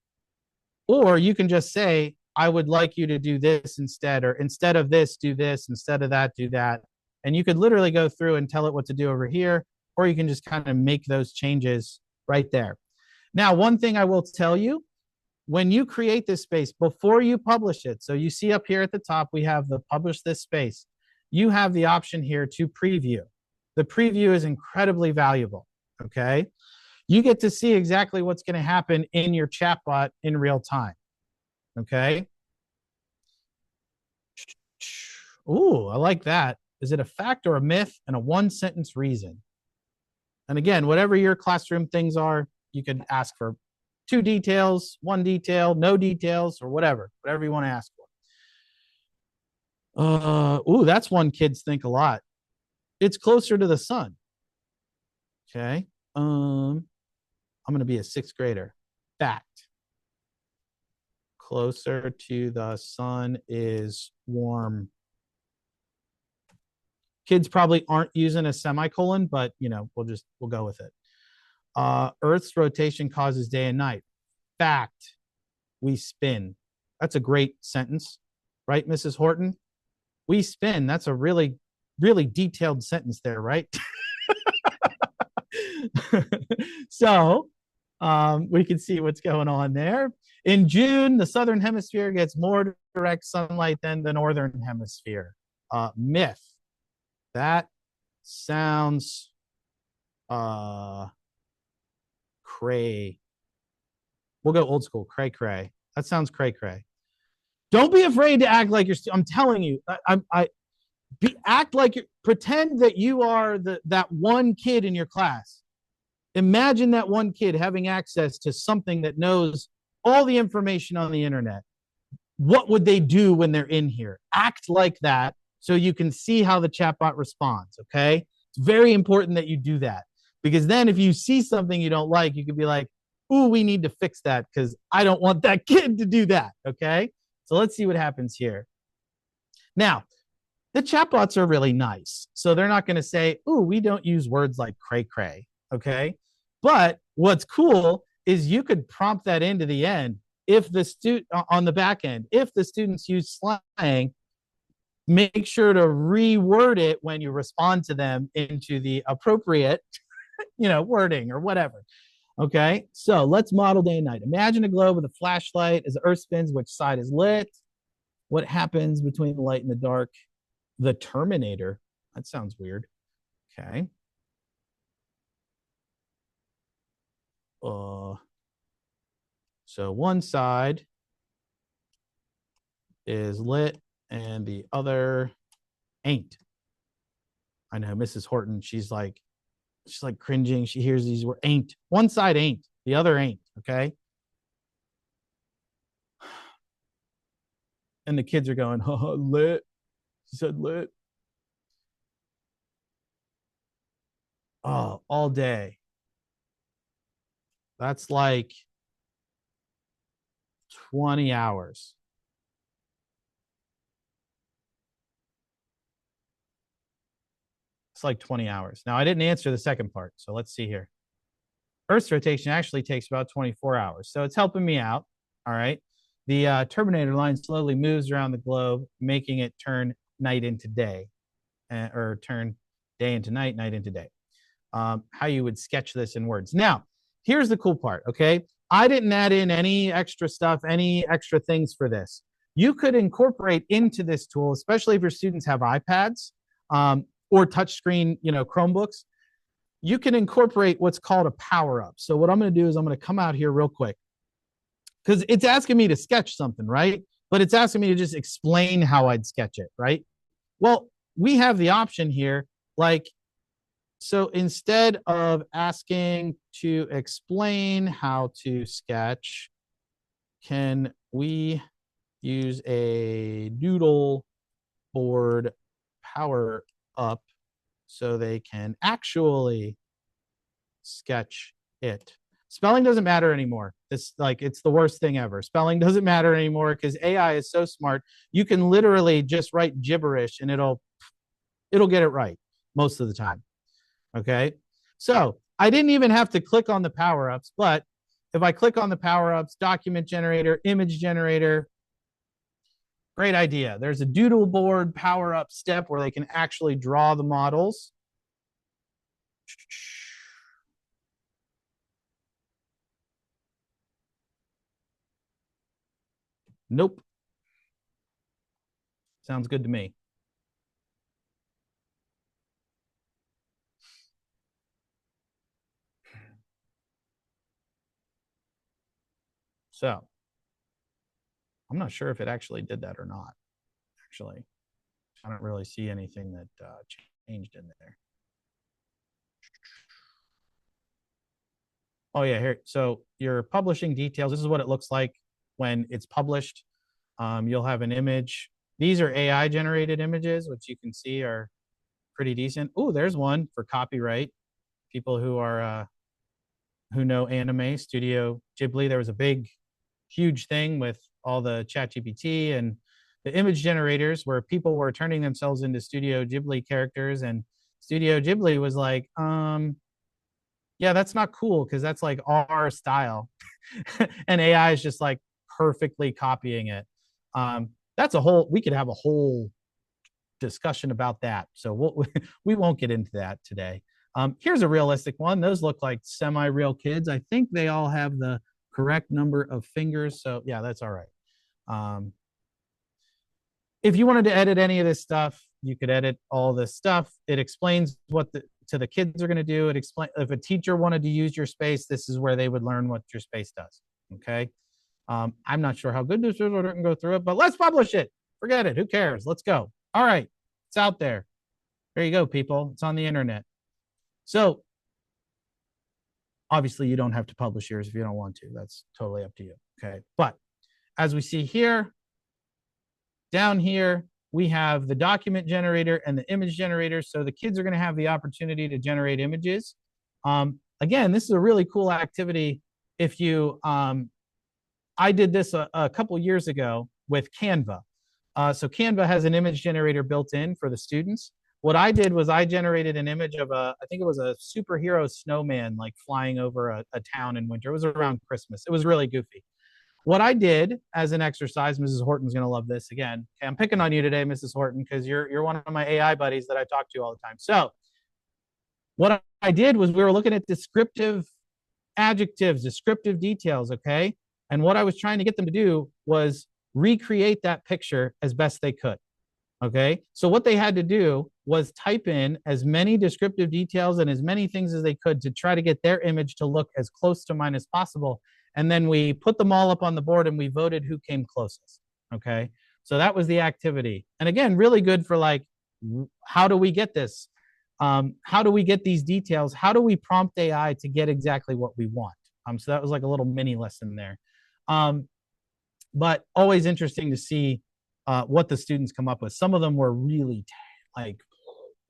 or you can just say, I would like you to do this instead, or instead of this, do this, instead of that, do that. And you could literally go through and tell it what to do over here, or you can just kind of make those changes right there. Now, one thing I will tell you, when you create this space, before you publish it, so you see up here at the top, we have the publish this space. You have the option here to preview. The preview is incredibly valuable, okay? You get to see exactly what's going to happen in your chatbot in real time, okay? Ooh, I like that. Is it a fact or a myth and a one-sentence reason? And again, whatever your classroom things are, you could ask for 2 details, 1 detail, no details, or whatever you want to ask for. Ooh, that's one kids think a lot. It's closer to the sun. Okay. I'm going to be a 6th grader. Fact. Closer to the sun is warm. Kids probably aren't using a semicolon, but we'll go with it. Earth's rotation causes day and night. Fact. We spin. That's a great sentence, right, Mrs. Horton? We spin. That's a really, really detailed sentence there, right? So we can see what's going on there. In June, the southern hemisphere gets more direct sunlight than the northern hemisphere. Myth. That sounds cray. We'll go old school. Cray. That sounds cray. Don't be afraid to act like you're. I'm telling you. Act like you. Pretend that you are that one kid in your class. Imagine that one kid having access to something that knows all the information on the internet. What would they do when they're in here? Act like that so you can see how the chatbot responds, okay? It's very important that you do that, because then if you see something you don't like, you could be like, ooh, we need to fix that because I don't want that kid to do that. Okay. So let's see what happens here. Now, the chatbots are really nice. So they're not going to say, ooh, we don't use words like cray cray. Okay. But what's cool is you could prompt that into the end if the student on the back end, if the students use slang, make sure to reword it when you respond to them into the appropriate, wording or whatever. Okay, so let's model day and night. Imagine a globe with a flashlight. As the earth spins, which side is lit? What happens between the light and the dark? The Terminator. That sounds weird. Okay. So one side is lit and the other ain't. I know Mrs. Horton, she's like cringing. She hears these words, ain't. One side ain't, the other ain't, okay? And the kids are going, lit. She said lit. Oh, all day. That's like 20 hours. It's like 20 hours. Now, I didn't answer the second part, so let's see here. Earth's rotation actually takes about 24 hours, so it's helping me out, all right? The Terminator line slowly moves around the globe, making it turn night into day, or turn day into night, night into day. How you would sketch this in words. Now, here's the cool part, okay? I didn't add in any extra stuff, any extra things for this. You could incorporate into this tool, especially if your students have iPads or touchscreen, Chromebooks. You can incorporate what's called a power up. So what I'm going to do is I'm going to come out here real quick because it's asking me to sketch something, right? But it's asking me to just explain how I'd sketch it, right? Well, we have the option here, so instead of asking to explain how to sketch, can we use a doodle board power up so they can actually sketch it? Spelling doesn't matter anymore. It's the worst thing ever. Spelling doesn't matter anymore because AI is so smart. You can literally just write gibberish and it'll get it right most of the time. Okay, so I didn't even have to click on the power-ups, but if I click on the power-ups, document generator, image generator, great idea. There's a doodle board power-up step where they can actually draw the models. Nope. Sounds good to me. So I'm not sure if it actually did that or not. Actually, I don't really see anything that changed in there. Oh yeah, here. So your publishing details, this is what it looks like when it's published. You'll have an image. These are AI generated images, which you can see are pretty decent. Oh, there's one for copyright. People who are who know anime, Studio Ghibli. There was a big, huge thing with all the ChatGPT and the image generators where people were turning themselves into Studio Ghibli characters, and Studio Ghibli was like, yeah, that's not cool because that's like our style. And AI is just like perfectly copying it. We could have a whole discussion about that. So we won't get into that today. Here's a realistic one. Those look like semi-real kids. I think they all have the correct number of fingers. So yeah, that's all right. If you wanted to edit any of this stuff, you could edit all this stuff. It explains what the kids are going to do. It explains if a teacher wanted to use your space, this is where they would learn what your space does. Okay. I'm not sure how good this is, or I can go through it, but let's publish it. Forget it. Who cares? Let's go. All right. It's out there. There you go, people. It's on the internet. So obviously you don't have to publish yours if you don't want to. That's totally up to you. Okay. But as we see here, down here, we have the document generator and the image generator. So the kids are going to have the opportunity to generate images. Again, this is a really cool activity if you, I did this a couple years ago with Canva. So Canva has an image generator built in for the students. What I did was I generated an image of I think it was a superhero snowman like flying over a town in winter. It was around Christmas. It was really goofy. What I did as an exercise, Mrs. Horton's going to love this again. Okay, I'm picking on you today, Mrs. Horton, because you're one of my AI buddies that I talk to all the time. So what I did was we were looking at descriptive adjectives, descriptive details, okay? And what I was trying to get them to do was recreate that picture as best they could, okay? So what they had to do was type in as many descriptive details and as many things as they could to try to get their image to look as close to mine as possible. And then we put them all up on the board and we voted who came closest, okay? So that was the activity. And again, really good for like, how do we get this? How do we get these details? How do we prompt AI to get exactly what we want? So that was like a little mini lesson there. But always interesting to see what the students come up with. Some of them were really like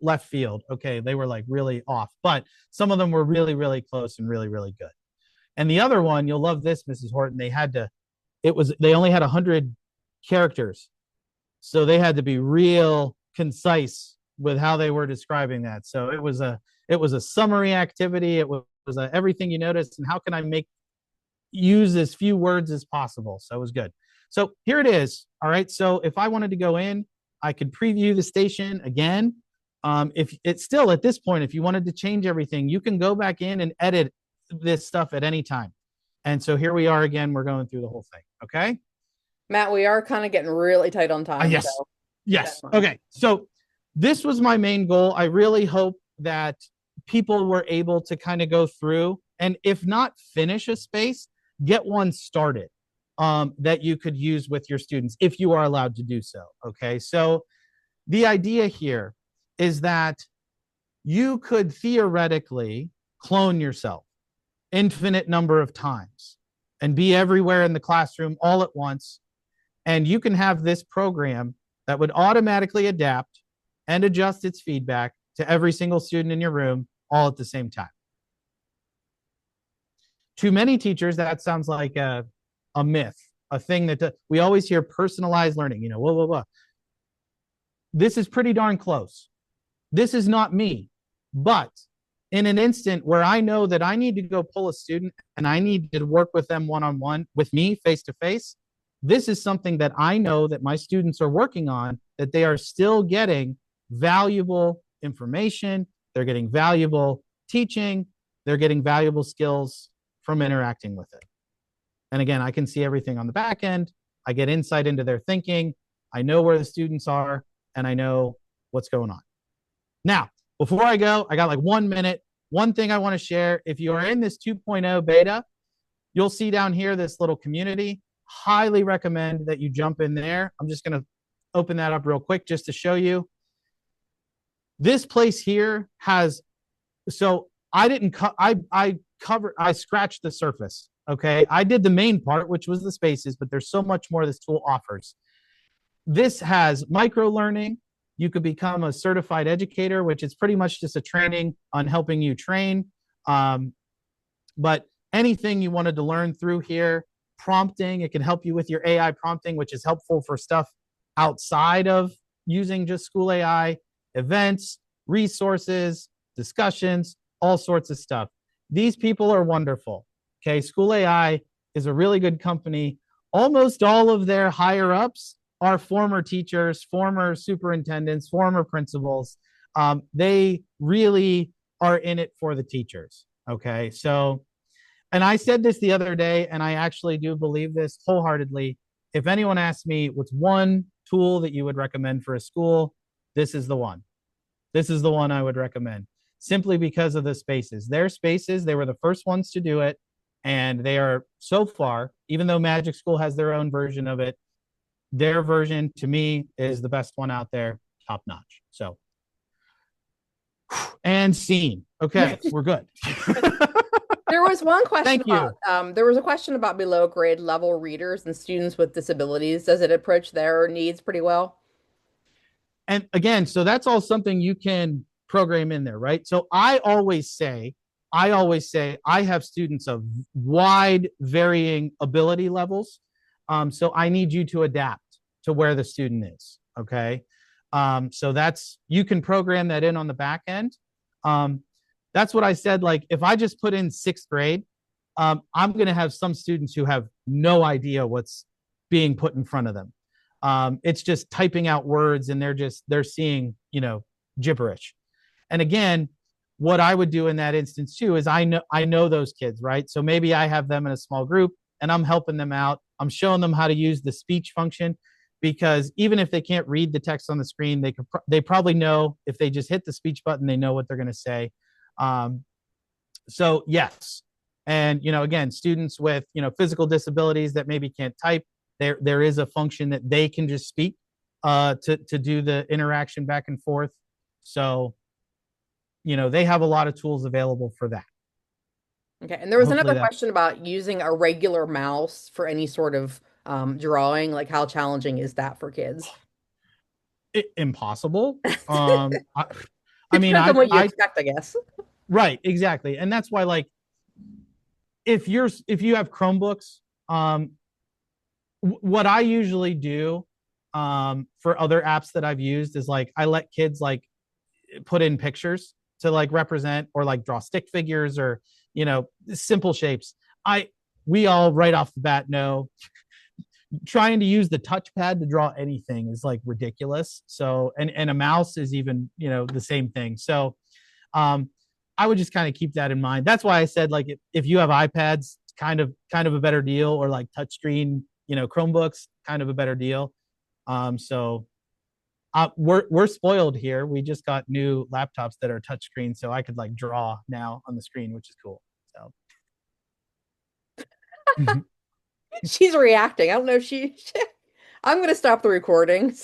left field. Okay, they were like really off, but some of them were really, really close and really, really good. And the other one, you'll love this, Mrs. Horton. They only had 100 characters, so they had to be real concise with how they were describing that. So it was a summary activity. It was everything you noticed and how can I use as few words as possible. So it was good. So here it is. All right. So if I wanted to go in, I could preview the station again. If it's still at this point, if you wanted to change everything, you can go back in and edit this stuff at any time. And so here we are again. We're going through the whole thing. Okay. Matt, we are kind of getting really tight on time. Yes. So yes. Okay. So this was my main goal. I really hope that people were able to kind of go through and if not finish a space, get one started that you could use with your students if you are allowed to do so. Okay. So the idea here is that you could theoretically clone yourself infinite number of times and be everywhere in the classroom all at once. And you can have this program that would automatically adapt and adjust its feedback to every single student in your room all at the same time. To many teachers, that sounds like a myth, a thing that we always hear personalized learning, This is pretty darn close. This is not me, but in an instant where I know that I need to go pull a student and I need to work with them one-on-one with me face-to-face, this is something that I know that my students are working on, that they are still getting valuable information, they're getting valuable teaching, they're getting valuable skills from interacting with it. And again, I can see everything on the back end. I get insight into their thinking. I know where the students are and I know what's going on. Now, before I go, I got like 1 minute. One thing I want to share, if you are in this 2.0 beta, you'll see down here this little community. Highly recommend that you jump in there. I'm just going to open that up real quick just to show you. This place here has, so I didn't, I scratched the surface. Okay. I did the main part, which was the spaces, but there's so much more this tool offers. This has micro learning. You could become a certified educator, which is pretty much just a training on helping you train. But anything you wanted to learn through here, prompting, it can help you with your AI prompting, which is helpful for stuff outside of using just school AI, events, resources, discussions, all sorts of stuff. These people are wonderful. Okay, School AI is a really good company. Almost all of their higher ups are former teachers, former superintendents, former principals. They really are in it for the teachers. Okay, so, and I said this the other day, and I actually do believe this wholeheartedly. If anyone asks me what's one tool that you would recommend for a school, this is the one. This is the one I would recommend, simply because of the spaces. Their spaces, they were the first ones to do it, and they are so far, even though Magic School has their own version of it, their version to me is the best one out there, top notch. So, and scene. Okay, we're good. There was one question Thank you. about, there was a question about below grade level readers and students with disabilities. Does it approach their needs pretty well? And again, so that's all something you can program in there, right? So I always say, I always say I have students of wide varying ability levels. So I need you to adapt to where the student is. Okay. So you can program that in on the back end. That's what I said. Like if I just put in 6th grade, I'm going to have some students who have no idea what's being put in front of them. It's just typing out words and they're seeing, gibberish. And again, what I would do in that instance too is I know those kids, right? So maybe I have them in a small group and I'm helping them out. I'm showing them how to use the speech function, because even if they can't read the text on the screen, they probably know if they just hit the speech button, they know what they're going to say. So yes. And, again, students with, physical disabilities that maybe can't type, there is a function that they can just speak to do the interaction back and forth. So, they have a lot of tools available for that. Okay. And there was Hopefully another question about using a regular mouse for any sort of drawing. Like, how challenging is that for kids? Impossible. It depends on what you expect, I guess. Right, exactly. And that's why, like, if you have Chromebooks, what I usually do for other apps that I've used is like I let kids like put in pictures to like represent or like draw stick figures or simple shapes. We all right off the bat know trying to use the touchpad to draw anything is like ridiculous. So and a mouse is even the same thing. So I would just kind of keep that in mind. That's why I said like if you have iPads, it's kind of a better deal, or like touchscreen, Chromebooks, kind of a better deal. So we're spoiled here. We just got new laptops that are touchscreen, so I could like draw now on the screen, which is cool. So She's reacting. I don't know if I'm gonna stop the recording.